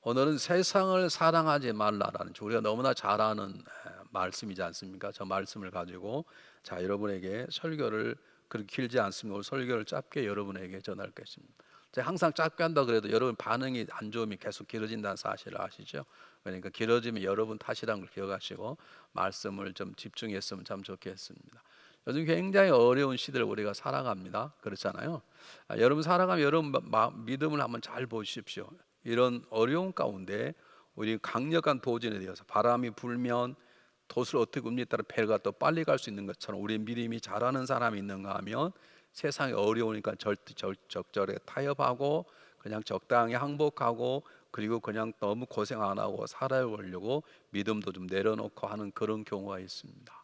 오늘은 세상을 사랑하지 말라라는 우리가 너무나 잘 아는 말씀이지 않습니까? 저 말씀을 가지고 여러분에게 설교를 그렇게 길지 않습니다. 오늘 설교를 짧게 여러분에게 전할 것입니다. 제가 항상 짧게 한다 그래도 여러분 반응이 안 좋으면 계속 길어진다는 사실을 아시죠? 그러니까 길어지면 여러분 탓이라는 걸 기억하시고 말씀을 좀 집중했으면 참 좋겠습니다. 요즘 굉장히 어려운 시대를 우리가 살아갑니다. 그렇잖아요. 여러분 살아가면 여러분 믿음을 한번 잘 보십시오. 이런 어려운 가운데 우리 강력한 도전에 대해서 바람이 불면 돛을 어떻게 굽느냐에 따라 배가 또 빨리 갈 수 있는 것처럼 우리 믿음이 잘하는 사람이 있는가 하면 세상이 어려우니까 적절하게 타협하고 그냥 적당히 항복하고 그리고 그냥 너무 고생 안 하고 살아보려고 믿음도 좀 내려놓고 하는 그런 경우가 있습니다.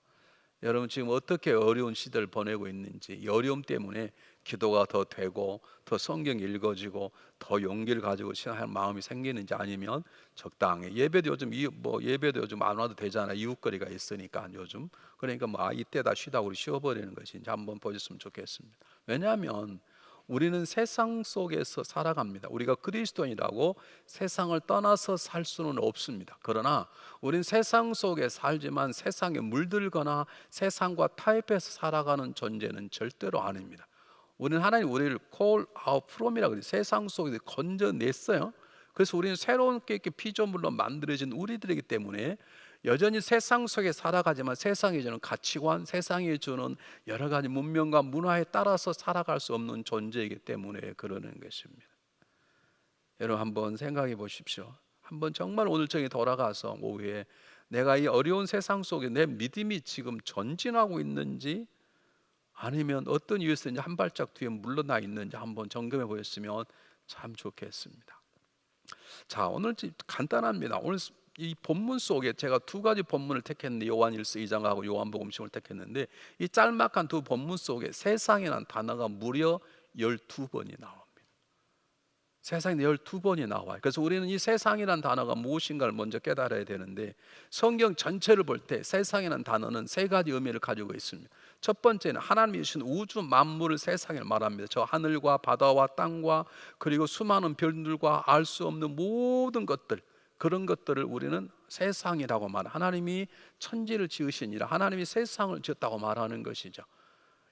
여러분 지금 어떻게 어려운 시대를 보내고 있는지, 이 어려움 때문에 기도가 더 되고 더 성경 읽어지고 더 용기를 가지고 신앙할 마음이 생기는지, 아니면 적당히 예배도 요즘 예배도 요즘 안 와도 되잖아요. 이웃거리가 있으니까 요즘. 그러니까 이때다 쉬다 우리 쉬어버리는 것인지 한번 보셨으면 좋겠습니다. 왜냐하면 우리는 세상 속에서 살아갑니다. 우리가 그리스도인이라고 세상을 떠나서 살 수는 없습니다. 그러나 우린 세상 속에 살지만 세상에 물들거나 세상과 타협해서 살아가는 존재는 절대로 아닙니다. 우리는 하나님 우리를 call out from이라고 그래요. 세상 속에서 건져냈어요. 그래서 우리는 새롭게 피조물로 만들어진 우리들이기 때문에 여전히 세상 속에 살아가지만 세상이 주는 가치관, 세상이 주는 여러 가지 문명과 문화에 따라서 살아갈 수 없는 존재이기 때문에 그러는 것입니다. 여러분 한번 생각해 보십시오. 한번 정말 오늘 저녁에 돌아가서 오후에 내가 이 어려운 세상 속에 내 믿음이 지금 전진하고 있는지 아니면 어떤 이유에서 한 발짝 뒤에 물러나 있는지 한번 점검해 보셨으면 참 좋겠습니다. 자, 오늘 간단합니다. 오늘 이 본문 속에 제가 두 가지 본문을 택했는데 요한일서 2장하고 요한복음식을 택했는데 이 짤막한 두 본문 속에 세상이라는 단어가 무려 12번이 나옵니다. 세상에 12번이 나와요. 그래서 우리는 이 세상이라는 단어가 무엇인가를 먼저 깨달아야 되는데 성경 전체를 볼 때 세상이라는 단어는 세 가지 의미를 가지고 있습니다. 첫 번째는 하나님이 주신 우주 만물을 세상을 말합니다. 저 하늘과 바다와 땅과 그리고 수많은 별들과 알 수 없는 모든 것들, 그런 것들을 우리는 세상이라고 말합니다. 하나님이 천지를 지으시니라 하나님이 세상을 지었다고 말하는 것이죠.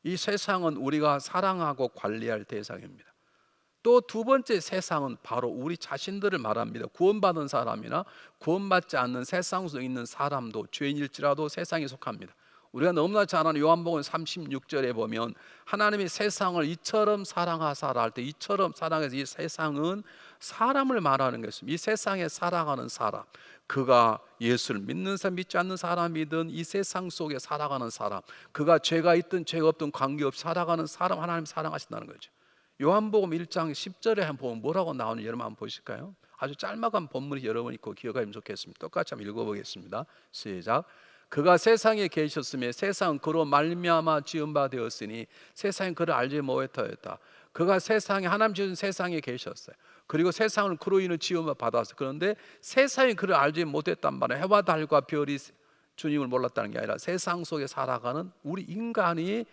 이 세상은 우리가 사랑하고 관리할 대상입니다. 또 두 번째 세상은 바로 우리 자신들을 말합니다. 구원받은 사람이나 구원받지 않는 세상 속에 있는 사람도 죄인일지라도 세상에 속합니다. 우리가 너무나 잘 아는 요한복음 36절에 보면 하나님이 세상을 이처럼 사랑하사라 할 때 이처럼 사랑해서 이 세상은 사람을 말하는 것입니다. 이 세상에 살아가는 사람, 그가 예수를 믿는 사람 믿지 않는 사람이든 이 세상 속에 살아가는 사람, 그가 죄가 있든 죄가 없든 관계없이 살아가는 사람 하나님 사랑하신다는 거죠. 요한복음 1장 10절에 한번 보면 뭐라고 나오는지 여러분 한번 보실까요? 아주 짤막한 본문이 여러분이 꼭 기억하면 좋겠습니다. 똑같이 한번 읽어보겠습니다. 시작. 그가 세상에 계셨으며 세상은 그로 말미암아 지은 바 되었으니 세상은 그를 알지 못하였다. 그가 세상에 하나님 지은 세상에 계셨어요. 그리고 세상을 그로 인해 지음을 받았어요. 그런데 세상이 그를 알지 못했단 말이에요. 해와 달과 별이 주님을 몰랐다는 게 아니라 세상 속에 살아가는 우리 인간이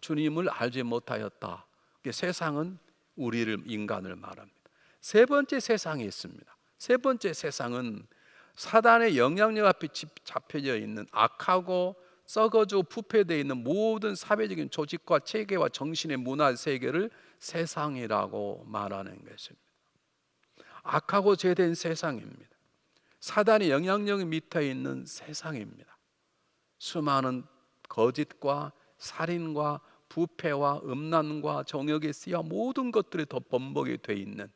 주님을 알지 못하였다. 세상은 우리를 인간을 말합니다. 세 번째 세상이 있습니다. 세 번째 세상은 사단의 영향력 앞에 잡혀져 있는 악하고 썩어지고 부패되어 있는 모든 사회적인 조직과 체계와 정신의 문화 세계를 세상이라고 말하는 것입니다. 악하고 죄된 세상입니다. 사단의 영향력 밑에 있는 세상입니다. 수많은 거짓과 살인과 부패와 음란과 정욕의 씨와 모든 것들이 더 범벅이 돼 있는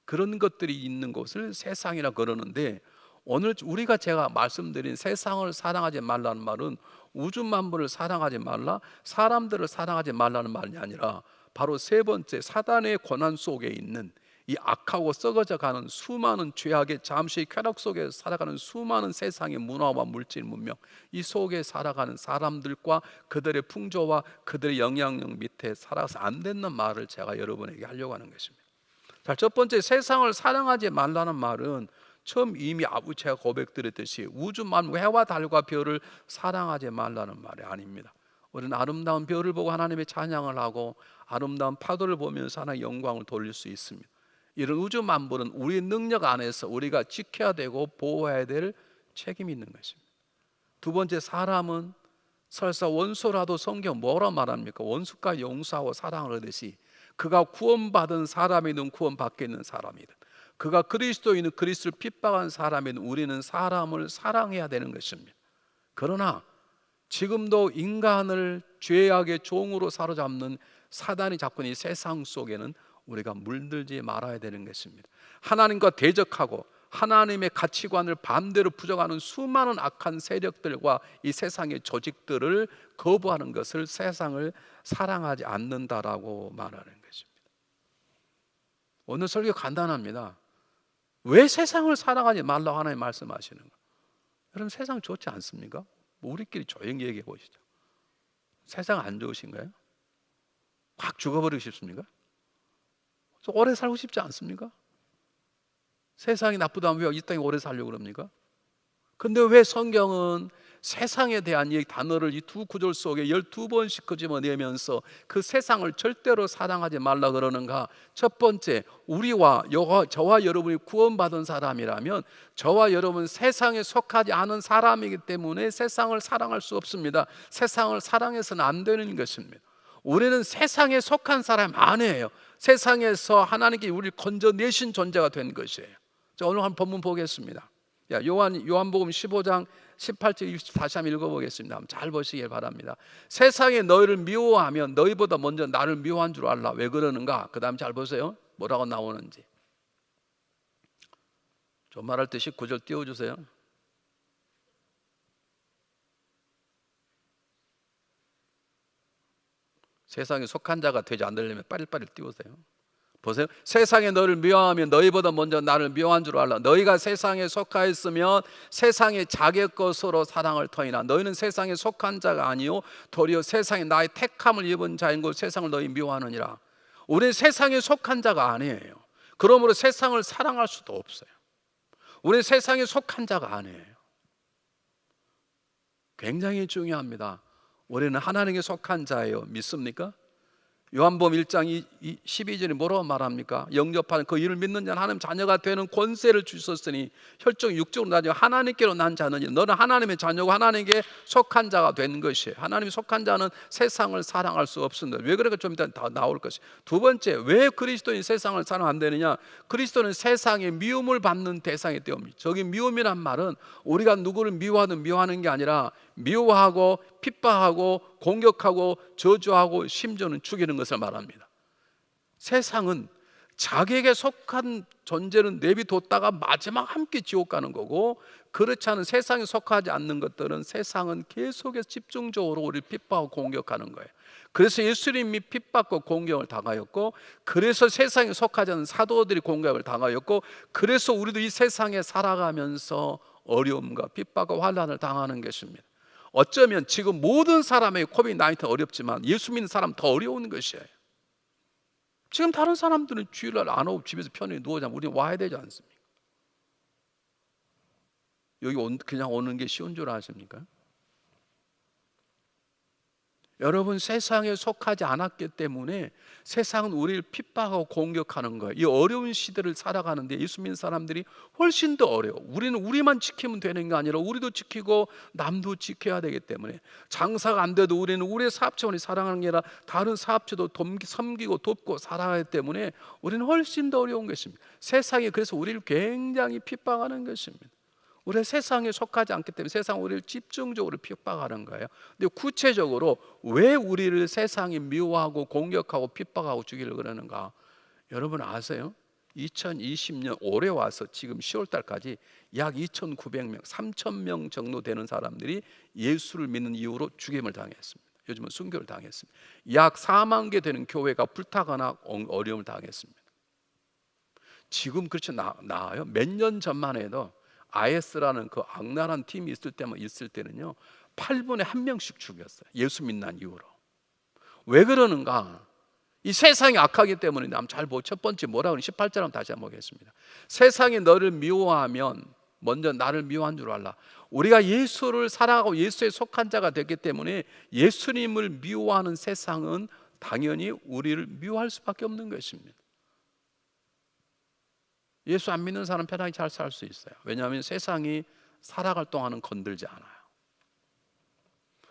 그런 것들이 있는 곳을 세상이라 그러는데, 오늘 제가 말씀드린 세상을 사랑하지 말라는 말은 우주 만물을 사랑하지 말라, 사람들을 사랑하지 말라는 말이 아니라 바로 세 번째 사단의 권한 속에 있는 이 악하고 썩어져 가는 수많은 죄악의 잠시 쾌락 속에 살아가는 수많은 세상의 문화와 물질 문명, 이 속에 살아가는 사람들과 그들의 풍조와 그들의 영향력 밑에 살아서 안 되는 말을 제가 여러분에게 하려고 하는 것입니다. 자, 첫 번째 세상을 사랑하지 말라는 말은 처음 이미 제가 고백드렸듯이 우주 만물 해와 달과 별을 사랑하지 말라는 말이 아닙니다. 우리는 아름다운 별을 보고 하나님의 찬양을 하고 아름다운 파도를 보면서 하나님의 영광을 돌릴 수 있습니다. 이런 우주 만물은 우리 능력 안에서 우리가 지켜야 되고 보호해야 될 책임이 있는 것입니다. 두 번째, 사람은 설사 원수라도 성경 뭐라 말합니까? 원수가 용서하고 사랑을 하듯이 그가 구원받은 사람이든 구원받게 있는 사람이든 그가 그리스도인은 그리스도를 핍박한 사람이든 우리는 사람을 사랑해야 되는 것입니다. 그러나 지금도 인간을 죄악의 종으로 사로잡는 사단이 잡고 있는 이 세상 속에는 우리가 물들지 말아야 되는 것입니다. 하나님과 대적하고 하나님의 가치관을 반대로 부정하는 수많은 악한 세력들과 이 세상의 조직들을 거부하는 것을 세상을 사랑하지 않는다라고 말하는 것입니다. 오늘 설교 간단합니다. 왜 세상을 사랑하지 말라고 하나님 말씀하시는 가? 여러분, 세상 좋지 않습니까? 우리끼리 조용히 얘기해 보시죠. 세상 안 좋으신가요? 확 죽어버리고 싶습니까? 오래 살고 싶지 않습니까? 세상이 나쁘다면 왜 이 땅에 오래 살려고 그럽니까? 근데 왜 성경은 세상에 대한 이 단어를 이 두 구절 속에 12번씩 끄집어내면서 그 세상을 절대로 사랑하지 말라 그러는가? 첫 번째, 저와 여러분이 구원받은 사람이라면 저와 여러분 세상에 속하지 않은 사람이기 때문에 세상을 사랑할 수 없습니다. 세상을 사랑해서는 안 되는 것입니다. 우리는 세상에 속한 사람 아니에요. 세상에서 하나님께 우리를 건져내신 존재가 된 것이에요. 자, 오늘 한 본문 보겠습니다. 요한복음 15장 18절 20 다시 한번 읽어보겠습니다. 한번 잘 보시길 바랍니다. 세상에 너희를 미워하면 너희보다 먼저 나를 미워한 줄 알라. 왜 그러는가? 그 다음 잘 보세요. 뭐라고 나오는지. 좀 말할 때 19절 띄워주세요. 세상에 속한 자가 되지 않으려면 빨리빨리 띄우세요. 보세요. 세상에 너를 미워하면 너희보다 먼저 나를 미워한 줄 알라. 너희가 세상에 속하였으면 세상의 자기 것으로 사랑을 터이나 너희는 세상에 속한 자가 아니요 도리어 세상에 나의 택함을 입은 자인 걸 세상을 너희 미워하느니라. 우리는 세상에 속한 자가 아니에요. 그러므로 세상을 사랑할 수도 없어요. 우리는 세상에 속한 자가 아니에요. 굉장히 중요합니다. 우리는 하나님께 속한 자예요. 믿습니까? 요한복음 1장 12절에 뭐라고 말합니까? 영접하는 그 이를 믿는 자는 하나님 자녀가 되는 권세를 주셨으니 혈적 육적으로 나지 하나님께로 난 자느니 너는 하나님의 자녀고 하나님께 속한 자가 된 것이에요. 하나님이 속한 자는 세상을 사랑할 수 없습니다. 왜 그럴까? 좀 이따 다 나올 것이. 두 번째, 왜 그리스도인 세상을 사랑 안 되느냐? 그리스도는 세상의 미움을 받는 대상이 되옵니다. 저기 미움이란 말은 우리가 누구를 미워하든 미워하는 게 아니라 미워하고 핍박하고 공격하고 저주하고 심지어는 죽이는 것을 말합니다. 세상은 자기에게 속한 존재는 내비뒀다가 마지막 함께 지옥 가는 거고, 그렇지 않은 세상에 속하지 않는 것들은 세상은 계속해서 집중적으로 우리를 핍박하고 공격하는 거예요. 그래서 예수님이 핍박과 공격을 당하였고, 그래서 세상에 속하지 않은 사도들이 공격을 당하였고, 그래서 우리도 이 세상에 살아가면서 어려움과 핍박과 환난을 당하는 것입니다. 어쩌면 지금 모든 사람의 코비드-19 어렵지만 예수 믿는 사람 더 어려운 것이에요. 지금 다른 사람들은 주일날 안 오고 집에서 편히 누워자면 우리는 와야 되지 않습니까? 여기 그냥 오는 게 쉬운 줄 아십니까? 여러분, 세상에 속하지 않았기 때문에 세상은 우리를 핍박하고 공격하는 거예요. 이 어려운 시대를 살아가는데 예수 믿는 사람들이 훨씬 더 어려워. 우리는 우리만 지키면 되는 게 아니라 우리도 지키고 남도 지켜야 되기 때문에 장사가 안 돼도 우리는 우리의 사업체원이 사랑하는 게 아니라 다른 사업체도 섬기고 돕고 살아가기 때문에 우리는 훨씬 더 어려운 것입니다. 세상이 그래서 우리를 굉장히 핍박하는 것입니다. 우리가 세상에 속하지 않기 때문에 세상 우리를 집중적으로 핍박하는 거예요. 근데 구체적으로 왜 우리를 세상이 미워하고 공격하고 핍박하고 죽이려고 그러는가? 여러분 아세요? 2020년 올해 와서 지금 10월 달까지 약 2,900명, 3,000명 정도 되는 사람들이 예수를 믿는 이유로 죽임을 당했습니다. 요즘은 순교를 당했습니다. 약 4만 개 되는 교회가 불타거나 어려움을 당했습니다. 지금 그렇지 나아요. 몇 년 전만 해도 IS라는 그 악랄한 팀이 있을 때는요 8분에 1명씩 죽였어요. 예수 믿는 이유로. 왜 그러는가? 이 세상이 악하기 때문에. 잘 보고 첫 번째 뭐라고 하는 18절 한번 다시 한번 보겠습니다. 세상이 너를 미워하면 먼저 나를 미워한 줄 알라. 우리가 예수를 사랑하고 예수에 속한 자가 됐기 때문에 예수님을 미워하는 세상은 당연히 우리를 미워할 수밖에 없는 것입니다. 예수 안 믿는 사람 편하게 잘 살 수 있어요. 왜냐하면 세상이 살아갈 동안은 건들지 않아요.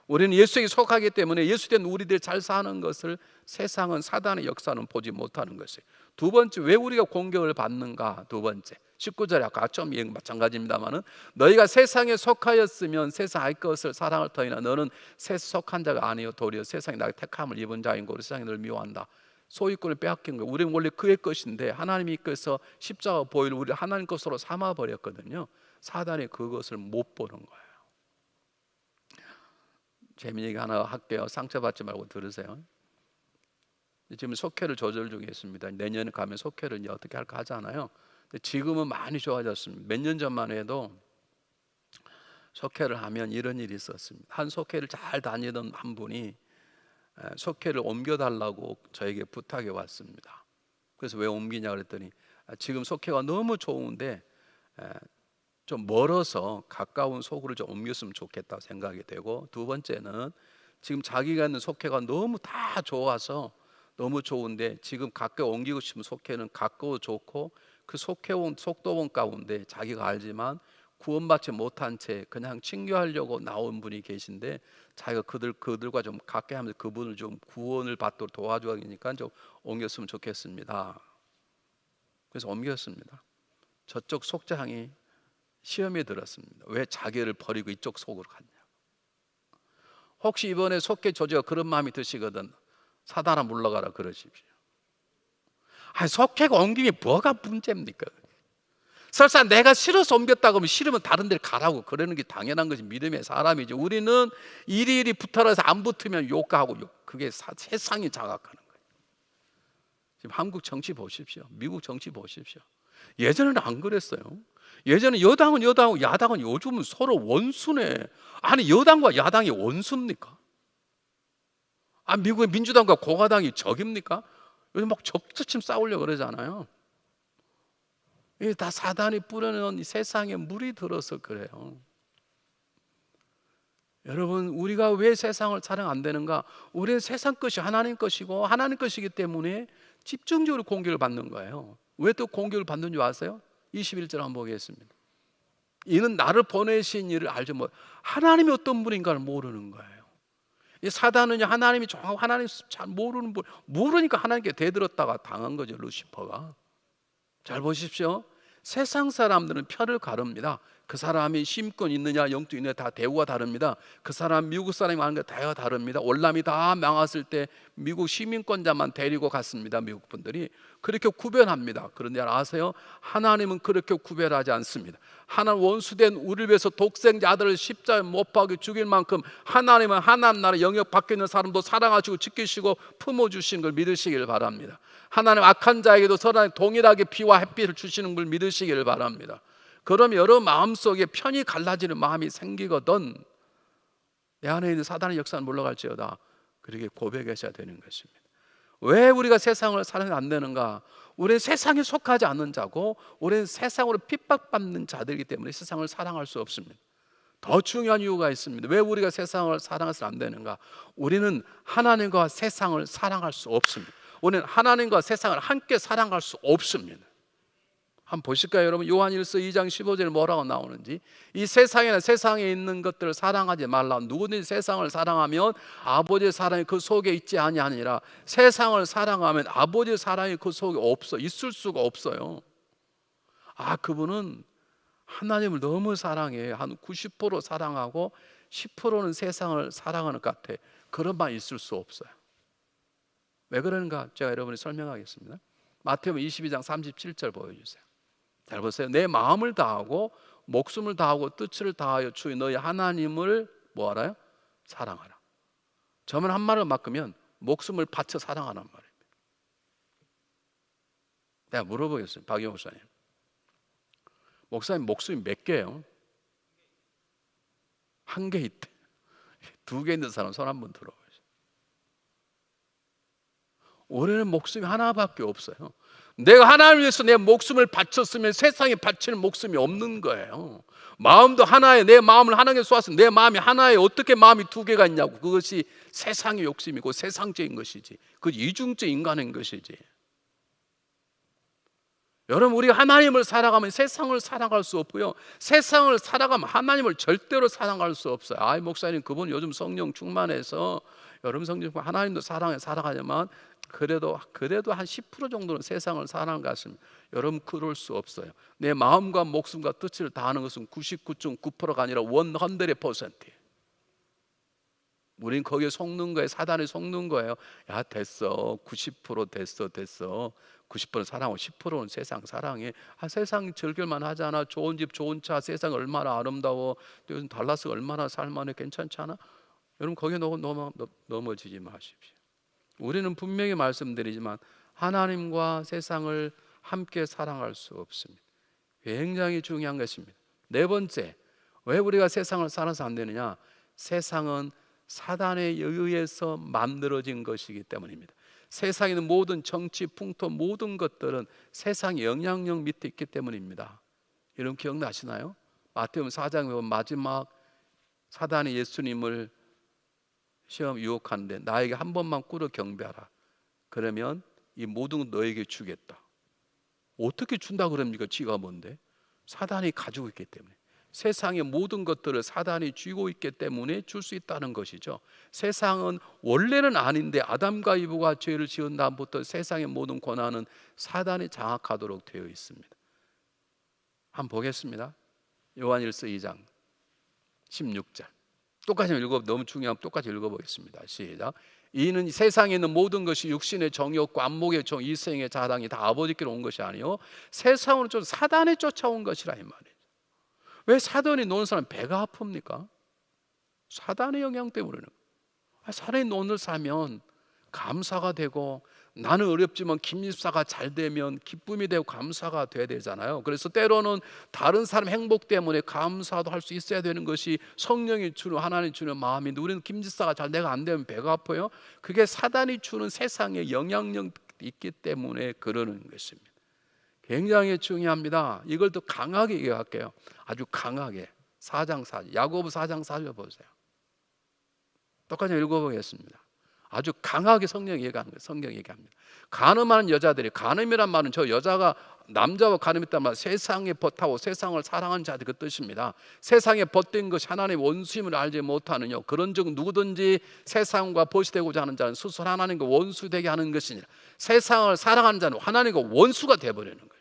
우리는 예수에게 속하기 때문에 예수된 우리들 잘 사는 것을 세상은, 사단의 역사는 보지 못하는 것이에요. 두 번째, 왜 우리가 공격을 받는가? 두 번째 19절에 아까 좀 마찬가지입니다만은, 너희가 세상에 속하였으면 세상 알 것을 사랑을 터이나 너는 새 속한 자가 아니요 도리어 세상에 나의 택함을 입은 자인고 우리 세상이 너를 미워한다. 소유권을 빼앗긴 거예요. 우리는 원래 그의 것인데 하나님이 그래서 십자가 보혈을 우리 하나님 것으로 삼아 버렸거든요. 사단이 그것을 못 보는 거예요. 재미있는 얘기 하나 할게요. 상처받지 말고 들으세요. 지금 속회를 조절 중에 있습니다. 내년에 가면 속회를 이제 어떻게 할까 하잖아요. 근데 지금은 많이 좋아졌습니다. 몇 년 전만 해도 속회를 하면 이런 일이 있었습니다. 한 속회를 잘 다니던 한 분이 속회를 옮겨달라고 저에게 부탁이 왔습니다. 그래서 왜 옮기냐 그랬더니 지금 속회가 너무 좋은데 좀 멀어서 가까운 속으로 좀 옮겼으면 좋겠다 생각이 되고, 두 번째는 지금 자기가 있는 속회가 너무 다 좋아서 너무 좋은데 지금 가까이 옮기고 싶은 속회는 가까워 좋고 그 속회원 속도원 가운데 자기가 알지만 구원받지 못한 채 그냥 친교하려고 나온 분이 계신데 자기가 그들과 좀 가까이 하면서 그분을 좀 구원을 받도록 도와줘야 하니까 좀 옮겼으면 좋겠습니다. 그래서 옮겼습니다. 저쪽 속장이 시험에 들었습니다. 왜 자기를 버리고 이쪽 속으로 갔냐. 혹시 이번에 속회 조지가 그런 마음이 드시거든, 사단아 물러가라 그러십시오. 아니, 속회가 옮김이 뭐가 문제입니까? 설사 내가 싫어서 옮겼다고 하면 싫으면 다른 데를 가라고 그러는 게 당연한 것이 믿음의 사람이지. 우리는 이리 붙어라서 안 붙으면 욕하고 그게 세상이 자각하는 거예요. 지금 한국 정치 보십시오. 미국 정치 보십시오. 예전에는 안 그랬어요. 예전에 여당은 여당이고 야당은 요즘은 서로 원수네. 아니, 여당과 야당이 원수입니까? 미국의 민주당과 공화당이 적입니까? 요즘 막 적수침 싸우려고 그러잖아요. 이게 다 사단이 뿌려놓은 세상에 물이 들어서 그래요. 여러분, 우리가 왜 세상을 사랑 안 되는가? 우리는 세상 것이 하나님 것이고 하나님 것이기 때문에 집중적으로 공격을 받는 거예요. 왜 또 공격을 받는 줄 아세요? 21절 한번 보겠습니다. 이는 나를 보내신 이를 알지 못, 하나님이 어떤 분인가를 모르는 거예요. 이 사단은 하나님이 정하고 하나님 잘 모르는 분, 모르니까 하나님께 대들었다가 당한 거죠. 루시퍼가. 잘 보십시오. 세상 사람들은 편을 가릅니다. 그 사람이 심권 있느냐 영도 있느냐 다 대우가 다릅니다. 그 사람 미국 사람이 하는 게 다 다릅니다. 월남이 다 망했을 때 미국 시민권자만 데리고 갔습니다. 미국 분들이 그렇게 구별합니다. 그런데 아세요? 하나님은 그렇게 구별하지 않습니다. 하나님 원수된 우리를 위해서 독생자 아들을 십자가에 못 박여 죽일 만큼 하나님은 하나님 나라 영역 밖에 있는 사람도 사랑하시고 지키시고 품어주시는 걸 믿으시길 바랍니다. 하나님 악한 자에게도 선한 동일하게 비와 햇빛을 주시는 걸 믿으시길 바랍니다. 그럼 여러 마음속에 편이 갈라지는 마음이 생기거든 내 안에 있는 사단의 역사는 물러갈지어다 그렇게 고백하셔야 되는 것입니다. 왜 우리가 세상을 사랑이 안 되는가? 우리는 세상에 속하지 않는 자고 우리는 세상으로 핍박받는 자들이기 때문에 세상을 사랑할 수 없습니다. 더 중요한 이유가 있습니다. 왜 우리가 세상을 사랑해서 안 되는가? 우리는 하나님과 세상을 사랑할 수 없습니다. 우리는 하나님과 세상을 함께 사랑할 수 없습니다. 한번 보실까요 여러분? 요한일서 2장 15절에 뭐라고 나오는지. 이 세상에나 세상에 있는 것들을 사랑하지 말라. 누구든지 세상을 사랑하면 아버지의 사랑이 그 속에 있지 아니하니라. 세상을 사랑하면 아버지의 사랑이 그 속에 있을 수가 없어요. 그분은 하나님을 너무 사랑해. 한 90% 사랑하고 10%는 세상을 사랑하는 것 같아. 그런 말 있을 수 없어요. 왜 그러는가? 제가 여러분이 설명하겠습니다. 마태복음 22장 37절 보여주세요. 잘 보세요. 내 마음을 다하고 목숨을 다하고 뜻을 다하여 주의 너희 하나님을 뭐 알아요? 사랑하라. 저만 한 말을 맡으면 목숨을 바쳐 사랑하란 말입니다. 내가 물어보겠습니다. 박영 목사님. 목사님 목숨이 몇 개예요? 한 개 있대. 2개 있는 사람 손 한번 들어보세요. 우리는 목숨이 하나밖에 없어요. 내가 하나님을 위해서 내 목숨을 바쳤으면 세상에 바칠 목숨이 없는 거예요. 마음도 하나에 내 마음을 하나님께 쏘았으면 내 마음이 하나에 어떻게 마음이 2개가 있냐고. 그것이 세상의 욕심이고 세상적인 것이지. 그 이중적 인간인 것이지. 여러분, 우리가 하나님을 살아가면 세상을 살아갈 수 없고요, 세상을 살아가면 하나님을 절대로 사랑할 수 없어요. 아이, 목사님, 그분 요즘 성령 충만해서 여러분 성령 충만, 하나님도 사랑해 살아가지만 그래도 한 10% 정도는 세상을 사랑하는 것 같습니다. 여러분, 그럴 수 없어요. 내 마음과 목숨과 뜻을 다하는 것은 99.9%가 아니라 100%예요. 우린 거기에 속는 거예요. 사단이 속는 거예요. 야, 됐어, 90% 됐어 90% 사랑하고 10%는 세상 사랑해. 세상 즐길만 하잖아. 좋은 집 좋은 차, 세상 얼마나 아름다워. 또 요즘 달라스가 얼마나 살만해. 괜찮잖아. 여러분, 거기에 넘어지지 마십시오. 우리는 분명히 말씀드리지만 하나님과 세상을 함께 사랑할 수 없습니다. 굉장히 중요한 것입니다. 네 번째, 왜 우리가 세상을 살아서 안 되느냐? 세상은 사단에 의해서 만들어진 것이기 때문입니다. 세상에 있는 모든 정치, 풍토, 모든 것들은 세상의 영향력 밑에 있기 때문입니다. 여러분, 기억나시나요? 마태복음 4장에 보면 마지막 사단이 예수님을 시험 유혹하는데, 나에게 한 번만 꿇어 경배하라. 그러면 이 모든 것 너에게 주겠다. 어떻게 준다 그럽니까? 지가 뭔데? 사단이 가지고 있기 때문에. 세상의 모든 것들을 사단이 쥐고 있기 때문에 줄 수 있다는 것이죠. 세상은 원래는 아닌데 아담과 이브가 죄를 지은 다음부터 세상의 모든 권한은 사단이 장악하도록 되어 있습니다. 한번 보겠습니다. 요한일서 2장 16절. 똑같이 너무 중요하면 똑같이 읽어보겠습니다. 시작. 이는 세상에 있는 모든 것이 육신의 정욕과 안목의 정, 이생의 자랑이 다 아버지께로 온 것이 아니요 세상으로 쫓아 사단에 쫓아온 것이라 이 말이에요. 왜 사단이 노는 사람 배가 아픕니까? 사단의 영향 때문에. 사단이 노는 사면 감사가 되고, 나는 어렵지만 김 집사가 잘 되면 기쁨이 되고 감사가 돼야 되잖아요. 그래서 때로는 다른 사람 행복 때문에 감사도 할 수 있어야 되는 것이 성령이 주는, 하나님 주는 마음인데, 우리는 김 집사가 잘, 내가 안 되면 배가 아파요. 그게 사단이 주는 세상의 영향력이 있기 때문에 그러는 것입니다. 굉장히 중요합니다. 이걸 더 강하게 얘기할게요. 아주 강하게. 4장 4절, 야고보 4장 4절 보세요. 똑같이 읽어보겠습니다. 아주 강하게 성령이 얘기하는 거예요. 성경이 얘기합니다. 간음하는 여자들이, 간음이란 말은 저 여자가 남자와 간음했단 말, 세상에 벗하고 세상을 사랑하는 자들 그 뜻입니다. 세상에 벗된 것이 하나님의 원수임을 알지 못하느냐. 그런즉 누구든지 세상과 벗이 되고자 하는 자는 스스로 하나님과 원수되게 하는 것이니라. 세상을 사랑하는 자는 하나님과 원수가 되어버리는 거예요.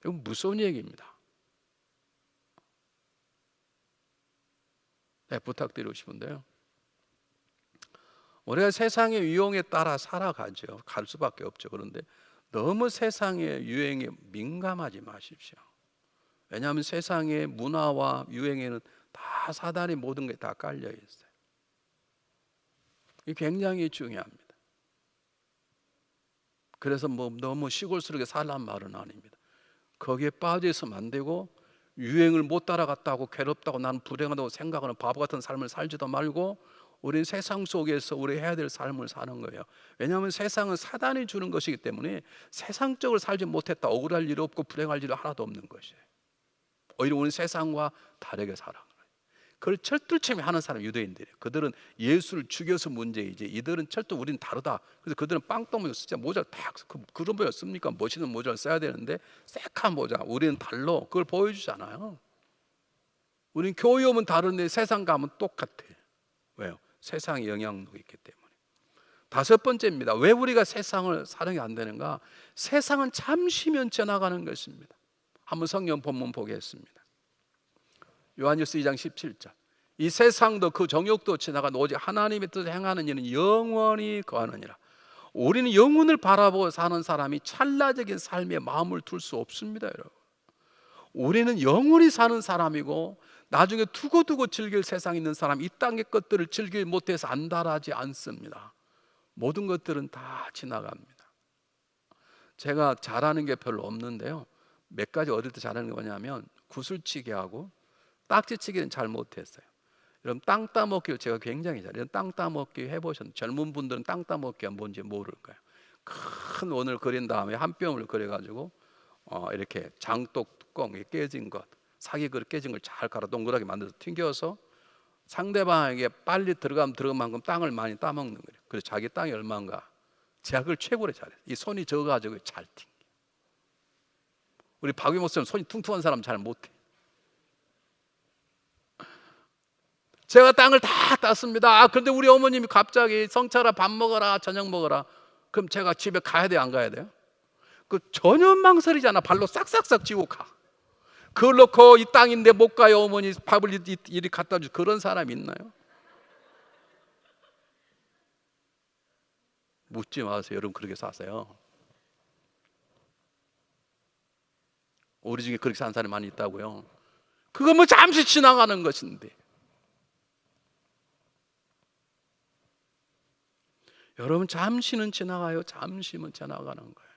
이건 무서운 얘기입니다. 네, 부탁드리고 싶은데요, 우리가 세상의 유행에 따라 살아가죠. 갈 수밖에 없죠. 그런데 너무 세상의 유행에 민감하지 마십시오. 왜냐하면 세상의 문화와 유행에는 다 사단이 모든 게 다 깔려 있어요. 이게 굉장히 중요합니다. 그래서 너무 시골스럽게 살란 말은 아닙니다. 거기에 빠져 있으면 안 되고, 유행을 못 따라갔다고 괴롭다고 나는 불행하다고 생각하는 바보 같은 삶을 살지도 말고, 우리는 세상 속에서 우리 해야 될 삶을 사는 거예요. 왜냐하면 세상은 사단이 주는 것이기 때문에 세상적으로 살지 못했다 억울할 일 없고 불행할 일 하나도 없는 것이에요. 오히려 우리는 세상과 다르게 살아가는 거예요. 그걸 철두철미 하는 사람 유대인들이에요. 그들은 예수를 죽여서 문제이지, 이들은 철도 우리는 다르다. 그래서 그들은 빵떡모자 진짜 모자를 딱, 그런 모자 씁니까? 멋있는 모자를 써야 되는데 새카만 모자, 우리는 달로 그걸 보여주잖아요. 우리는 교회 오면 다른데 세상 가면 똑같아. 왜요? 세상의 영향력이 있기 때문에. 다섯 번째입니다. 왜 우리가 세상을 사랑이 안 되는가? 세상은 잠시면 지나가는 것입니다. 한번 성경 본문 보겠습니다. 요한일서 2장 17절. 이 세상도 그 정욕도 지나간 오직 하나님의 뜻을 행하는 이는 영원히 거하느니라. 우리는 영혼을 바라보고 사는 사람이 찰나적인 삶에 마음을 둘 수 없습니다, 여러분. 우리는 영원히 사는 사람이고, 나중에 두고두고 즐길 세상에 있는 사람, 이 땅의 것들을 즐기지 못해서 안달하지 않습니다. 모든 것들은 다 지나갑니다. 제가 잘하는 게 별로 없는데요, 몇 가지 어릴 때 잘하는 게 뭐냐면 구슬치기하고 딱지치기는 잘 못했어요. 여러분, 땅 따먹기를 제가 굉장히 잘해요. 땅 따먹기 해보셨나요? 젊은 분들은 땅 따먹기가 뭔지 모를 거예요. 큰 원을 그린 다음에 한 뼘을 그려가지고 이렇게 장독 뚜껑이 깨진 것, 사기 그릇 깨진 걸 잘 갈아 동그랗게 만들어서 튕겨서 상대방에게 빨리 들어가면 들어간 만큼 땅을 많이 따먹는 거예요. 그래서 자기 땅이 얼마인가, 제가 그걸 최고로 잘해요. 이 손이 적어가지고 잘 튕겨. 우리 박위 목사님 손이 퉁퉁한 사람 잘 못해. 제가 땅을 다 땄습니다. 그런데 우리 어머님이 갑자기 성철아 밥 먹어라, 저녁 먹어라. 그럼 제가 집에 가야 돼요, 안 가야 돼요? 그 전혀 망설이지 않아 발로 싹싹싹 쥐고 가. 그걸 놓고 이 땅인데 못 가요 어머니 밥을 이리 갖다 주 그런 사람이 있나요? 묻지 마세요. 여러분 그렇게 사세요. 우리 중에 그렇게 사는 사람이 많이 있다고요. 그거 뭐 잠시 지나가는 것인데. 여러분 잠시는 지나가요. 잠시는 지나가는 거예요.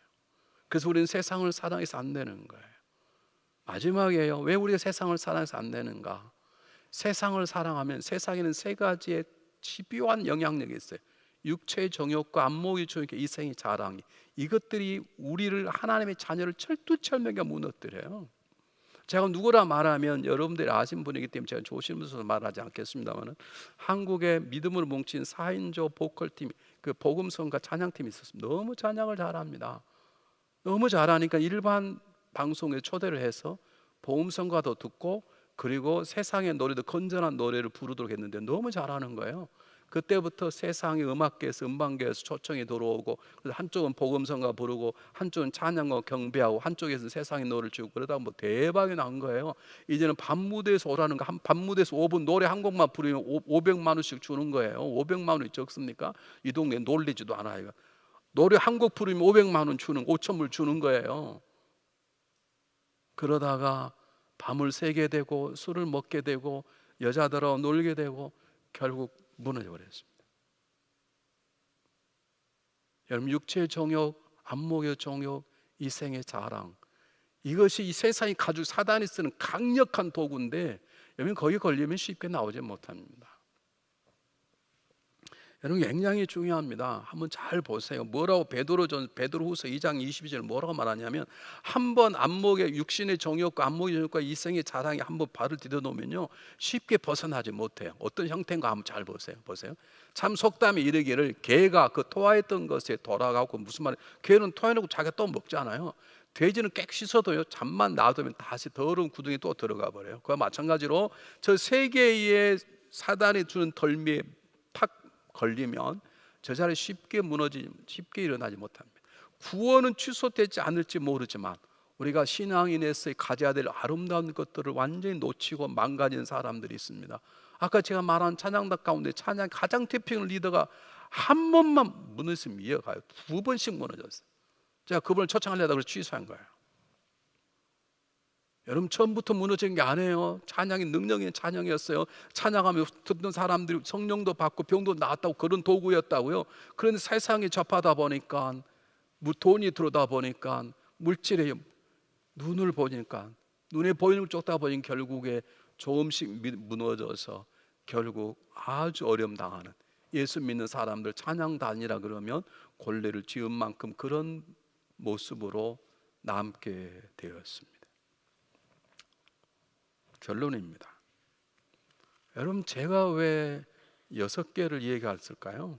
그래서 우리는 세상을 사랑해서 안 되는 거예요. 마지막이에요. 왜 우리가 세상을 사랑해서 안 되는가? 세상을 사랑하면 세상에는 세 가지의 집요한 영향력이 있어요. 육체의 정욕과 안목의 정욕, 이생의 자랑이, 이것들이 우리를 하나님의 자녀를 철두철미하게 무너뜨려요. 제가 누구라 말하면 여러분들이 아신 분이기 때문에 제가 조심해서 말하지 않겠습니다만, 한국의 믿음으로 뭉친 4인조 보컬팀, 그 복음성가 찬양팀이 있었습니다. 너무 찬양을 잘합니다. 너무 잘하니까 일반 방송에 초대를 해서 복음성가도 듣고, 그리고 세상의 노래도 건전한 노래를 부르도록 했는데 너무 잘하는 거예요. 그때부터 세상의 음악계에서 음반계에서 초청이 들어오고, 그래서 한쪽은 복음성가 부르고 한쪽은 찬양과 경배하고 한쪽에서는 세상의 노래를 주고, 그러다 뭐 대박이 난 거예요. 이제는 밤무대에서 오라는 거, 한 밤무대에서 5분 노래 한 곡만 부르면 500만 원씩 주는 거예요. 500만 원이 적습니까? 이 동네 놀리지도 않아요. 노래 한 곡 부르면 500만 원 주는, 5천불 주는 거예요. 그러다가 밤을 새게 되고 술을 먹게 되고 여자들하고 놀게 되고 결국 무너져 버렸습니다. 여러분 육체의 정욕, 안목의 정욕, 이생의 자랑, 이것이 이 세상이 가지고 사단이 쓰는 강력한 도구인데 여러분 거기 걸리면 쉽게 나오지 못합니다. 여러분 굉장히 중요합니다. 한번 잘 보세요. 뭐라고 베드로후서 2장 22절 뭐라고 말하냐면, 한번 안목의 육신의 정욕과 안목의 정욕과 이생의 자랑에 한번 발을 디뎌 놓으면요 쉽게 벗어나지 못해요. 어떤 형태인가 한번 잘 보세요. 참 속담이 이르기를 개가 그 토하했던 것에 돌아가고, 무슨 말이에요? 개는 토해놓고 자기가 또 먹잖아요. 돼지는 깨끗이 씻어도요 잠만 놔두면 다시 더러운 구덩이에 또 들어가 버려요. 그와 마찬가지로 저 세 개의 사단이 주는 덜미에 팍 걸리면 저 자리에 쉽게 일어나지 못합니다. 구원은 취소되지 않을지 모르지만 우리가 신앙인에서 가져야 될 아름다운 것들을 완전히 놓치고 망가진 사람들이 있습니다. 아까 제가 말한 찬양단 가운데 찬양 가장 대표적인 리더가 한 번만 무너지면 이어가요. 2번씩 무너졌어요. 제가 그분을 초청하려다가 그래서 취소한 거예요. 여러분 처음부터 무너진 게 아니에요. 찬양이 능력 있는 찬양이었어요. 찬양하며 듣는 사람들이 성령도 받고 병도 나았다고 그런 도구였다고요. 그런데 세상에 접하다 보니까, 돈이 들어오다 보니까, 물질에 눈을 보니까, 눈에 보이는 걸 쫓다 보니 결국에 조금씩 무너져서 결국 아주 어려움 당하는, 예수 믿는 사람들 찬양단이라 그러면 골레를 쥐은 만큼 그런 모습으로 남게 되었습니다. 결론입니다. 여러분 제가 왜 6개를 얘기했을까요?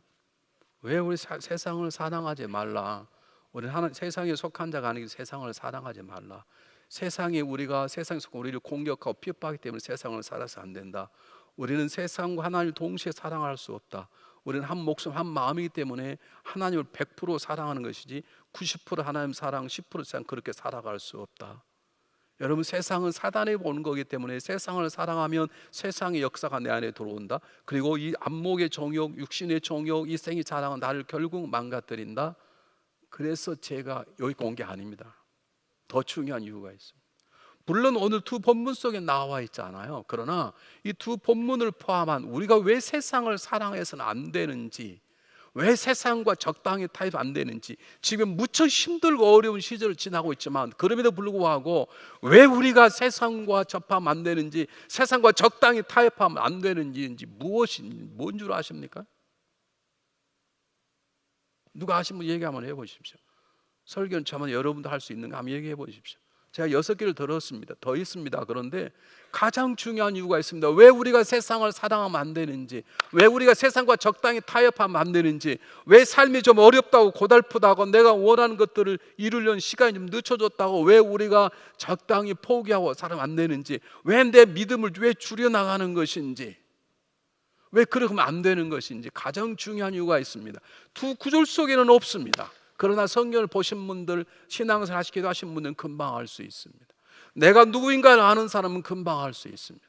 왜 우리 세상을 사랑하지 말라? 우리는 세상에 속한 자가 아니고 세상을 사랑하지 말라. 세상에 우리가 세상에서 우리를 공격하고 핍박하기 때문에 세상을 살아서 안 된다. 우리는 세상과 하나님을 동시에 사랑할 수 없다. 우리는 한 목숨 한 마음이기 때문에 하나님을 100% 사랑하는 것이지 90% 하나님 사랑 10% 사랑 그렇게 살아갈 수 없다. 여러분 세상은 사단이 오는 거기 때문에 세상을 사랑하면 세상의 역사가 내 안에 들어온다. 그리고 이 안목의 정욕, 육신의 정욕, 이 생의 자랑은 나를 결국 망가뜨린다. 그래서 제가 여기 온 게 아닙니다. 더 중요한 이유가 있습니다. 물론 오늘 두 본문 속에 나와 있잖아요. 그러나 이 두 본문을 포함한 우리가 왜 세상을 사랑해서는 안 되는지, 왜 세상과 적당히 타협 안 되는지, 지금 무척 힘들고 어려운 시절을 지나고 있지만 그럼에도 불구하고 왜 우리가 세상과 접하면 안 되는지, 세상과 적당히 타협하면 안 되는지 뭔 줄 아십니까? 누가 아시면 얘기 한번 해보십시오. 설교는 저만 여러분도 할 수 있는 거 한번 얘기해 보십시오. 제가 6개를 들었습니다. 더 있습니다. 그런데 가장 중요한 이유가 있습니다. 왜 우리가 세상을 사랑하면 안 되는지, 왜 우리가 세상과 적당히 타협하면 안 되는지, 왜 삶이 좀 어렵다고 고달프다고 내가 원하는 것들을 이루려는 시간이 좀 늦춰졌다고 왜 우리가 적당히 포기하고 살아면 안 되는지, 왜 내 믿음을 왜 줄여나가는 것인지, 왜 그러면 안 되는 것인지 가장 중요한 이유가 있습니다. 두 구절 속에는 없습니다. 그러나 성경을 보신 분들, 신앙생활 하시기도 하신 분들은 금방 알 수 있습니다. 내가 누구인가를 아는 사람은 금방 알 수 있습니다.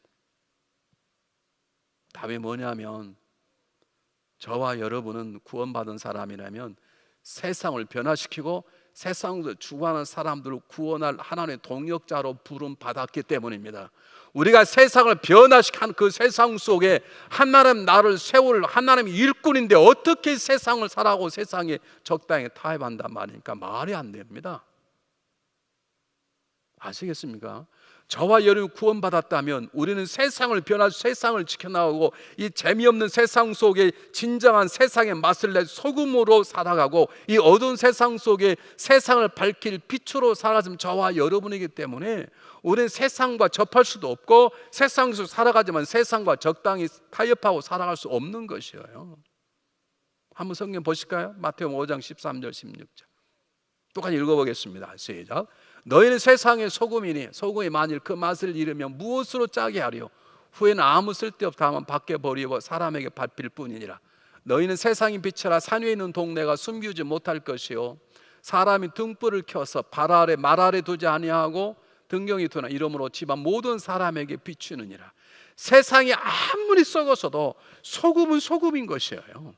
답이 뭐냐면, 저와 여러분은 구원받은 사람이라면 세상을 변화시키고 세상에서 죽어가는 사람들을 구원할 하나님의 동역자로 부름 받았기 때문입니다. 우리가 세상을 변화시키는 그 세상 속에 하나님 나를 세울 하나님의 일꾼인데 어떻게 세상을 살아가고 세상에 적당히 타협한단 말이니까 말이 안 됩니다. 아시겠습니까? 저와 여러분이 구원받았다면 우리는 세상을 세상을 지켜나가고 이 재미없는 세상 속에 진정한 세상의 맛을 내 소금으로 살아가고 이 어두운 세상 속에 세상을 밝힐 빛으로 살아가는 저와 여러분이기 때문에 우리는 세상과 접할 수도 없고 세상에서 살아가지만 세상과 적당히 타협하고 살아갈 수 없는 것이에요. 한번 성경 보실까요? 마태복음 5장 13절 16절 똑같이 읽어보겠습니다. 시작. 너희는 세상의 소금이니 소금이 만일 그 맛을 잃으면 무엇으로 짜게 하리요? 후에는 아무 쓸데없다 하면 밖에 버리고 사람에게 밟힐 뿐이니라. 너희는 세상의 빛이라 산 위에 있는 동네가 숨기지 못할 것이요 사람이 등불을 켜서 발 아래 말 아래 두지 아니하고 등경이 두나 이러므로 집안 모든 사람에게 비추느니라. 세상이 아무리 썩어서도 소금은 소금인 것이에요.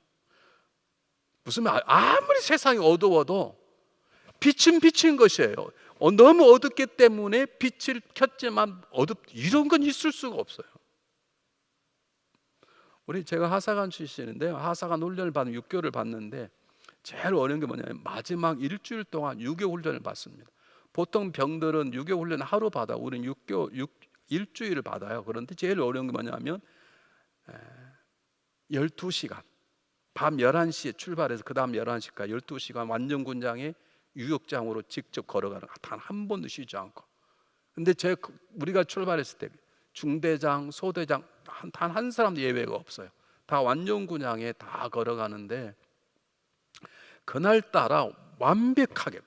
무슨 말? 아무리 세상이 어두워도 빛은 빛인 것이에요. 너무 어둡기 때문에 빛을 켰지만 이런 건 있을 수가 없어요. 제가 하사관 출신인데요. 하사관 훈련을 받는 6개월을 받는데 제일 어려운 게 뭐냐면 마지막 일주일 동안 유교 훈련을 받습니다. 보통 병들은 유교 훈련 하루 받아. 우리는 일주일을 받아요. 그런데 제일 어려운 게 뭐냐면 12시간 밤 11시에 출발해서 그 다음 11시까지 12시간 완전 군장에 유역장으로 직접 걸어가는 거 단 한 번도 쉬지 않고. 근데 우리가 출발했을 때 중대장, 소대장 단 한 사람도 예외가 없어요. 다 완전 군장에 다 걸어가는데 그날따라 완벽하게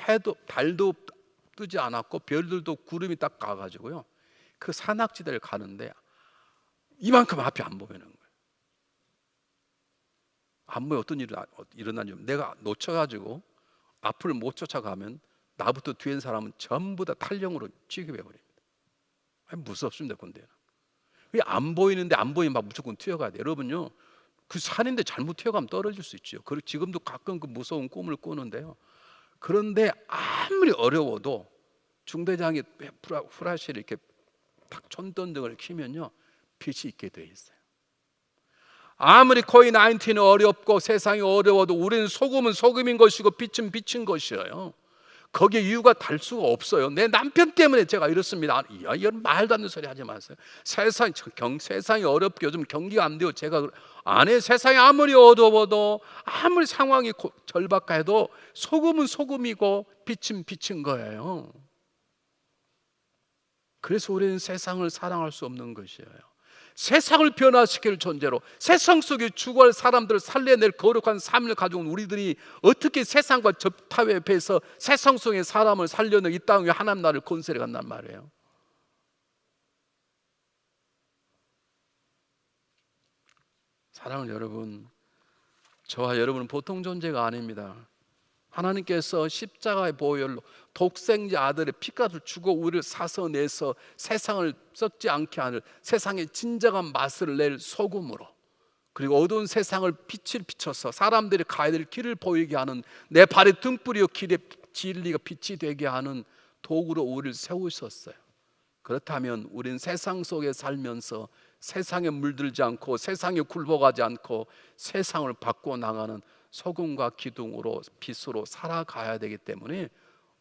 해도 달도 뜨지 않았고 별들도 구름이 딱 가가지고요 그 산악지대를 가는데 이만큼 앞이 안 보이는 거예요. 안 보여. 어떤 일이 일어나는지 내가 놓쳐가지고 앞을 못 쫓아가면 나부터 뒤에 사람은 전부 다 탈령으로 취급해 버립니다. 무섭습니다. 군대는 왜 안 보이는데 안 보이면 막 무조건 튀어가야 돼요. 여러분요 그 산인데 잘못 튀어가면 떨어질 수 있죠. 그리고 지금도 가끔 그 무서운 꿈을 꾸는데요. 그런데 아무리 어려워도 중대장이 후라시를 이렇게 딱 촌던등을 키면요 빛이 있게 돼 있어요. 아무리 코비드-19는 어렵고 세상이 어려워도 우리는 소금은 소금인 것이고 빛은 빛인 것이에요. 거기에 이유가 달 수가 없어요. 내 남편 때문에 제가 이렇습니다. 이런 말도 안 되는 소리 하지 마세요. 세상이 어렵게 요즘 경기가 안 돼요. 제가 안에 세상이 아무리 어려워도 아무리 상황이 절박해도 소금은 소금이고 빛은 빛인 거예요. 그래서 우리는 세상을 사랑할 수 없는 것이에요. 세상을 변화시킬 존재로 세상 속에 죽어갈 사람들을 살려낼 거룩한 삶을 가지고 온 우리들이 어떻게 세상과 접타협해서 세상 속의 사람을 살려낼 이 땅 위에 하나님 나라를 건설해 간단 말이에요. 사랑하는 여러분, 저와 여러분은 보통 존재가 아닙니다. 하나님께서 십자가의 보혈로 독생자 아들의 피값을 주고 우리를 사서내서 세상을 썩지 않게 하는 세상의 진정한 맛을 낼 소금으로, 그리고 어두운 세상을 빛을 비춰서 사람들이 가야 될 길을 보이게 하는 내 발의 등불이요 길의 진리가 빛이 되게 하는 도구로 우리를 세우셨어요. 그렇다면 우리는 세상 속에 살면서 세상에 물들지 않고 세상에 굴복하지 않고 세상을 바꿔 나가는 소금과 기둥으로 빛으로 살아가야 되기 때문에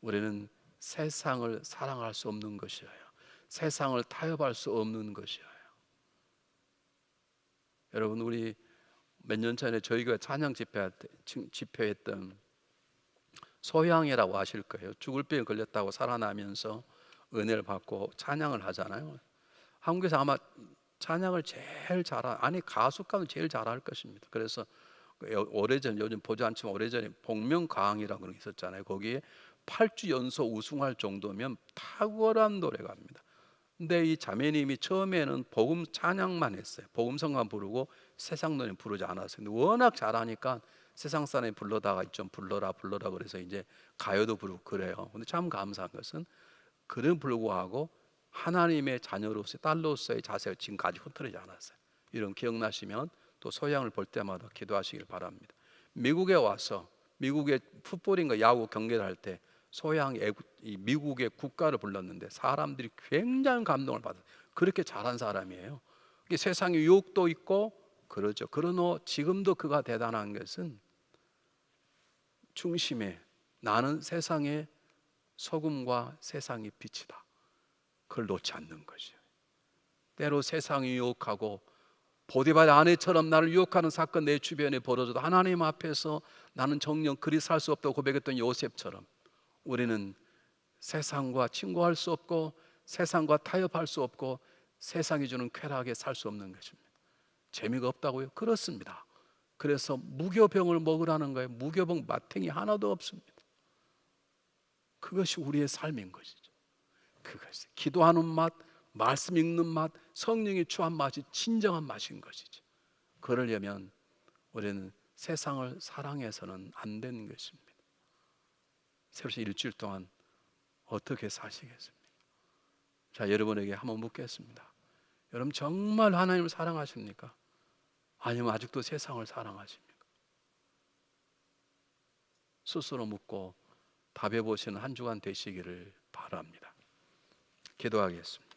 우리는 세상을 사랑할 수 없는 것이에요. 세상을 타협할 수 없는 것이에요. 여러분, 우리 몇 년 전에 저희가 찬양 집회했던 소양이라고 아실 거예요. 죽을 병에 걸렸다고 살아나면서 은혜를 받고 찬양을 하잖아요. 한국에서 아마 찬양을 제일 잘한, 아니 가수 가면 제일 잘할 것입니다. 그래서 오래전, 요즘 보지 않지만 오래전에 복면가왕이라고 그런 게 있었잖아요. 거기에 8주 연속 우승할 정도면 탁월한 노래가입니다. 근데 이 자매님이 처음에는 복음 찬양만 했어요. 복음성만 부르고 세상 노래 부르지 않았어요. 근데 워낙 잘하니까 세상 사람이 불러다가 좀 불러라 그래서 이제 가요도 부르고 그래요. 근데 참 감사한 것은 그런 불구하고 하나님의 자녀로서의 딸로서의 자세가 지금까지 흐트러지지 않았어요. 이런 기억나시면 또 소양을 볼 때마다 기도하시길 바랍니다. 미국에 와서 미국의 풋볼인가 야구 경기를 할 때 소양 이 미국의 국가를 불렀는데 사람들이 굉장히 감동을 받아요. 그렇게 잘한 사람이에요. 세상에 유혹도 있고 그러죠. 그러나 지금도 그가 대단한 것은 중심에 나는 세상의 소금과 세상의 빛이다. 그걸 놓지 않는 것이에요. 때로 세상이 유혹하고 보디발 아내처럼 나를 유혹하는 사건 내 주변에 벌어져도 하나님 앞에서 나는 정녕 그리 살 수 없다고 고백했던 요셉처럼 우리는 세상과 친구할 수 없고 세상과 타협할 수 없고 세상이 주는 쾌락에 살 수 없는 것입니다. 재미가 없다고요? 그렇습니다. 그래서 무교병을 먹으라는 거예요. 무교병 마탱이 하나도 없습니다. 그것이 우리의 삶인 것이죠. 그것이 기도하는 맛, 말씀 읽는 맛, 성령이 추한 맛이 진정한 맛인 것이죠. 그러려면 우리는 세상을 사랑해서는 안 되는 것입니다. 새로운 일주일 동안 어떻게 사시겠습니까? 자, 여러분에게 한번 묻겠습니다. 여러분 정말 하나님을 사랑하십니까? 아니면 아직도 세상을 사랑하십니까? 스스로 묻고 답해 보시는 한 주간 되시기를 바랍니다. 기도하겠습니다.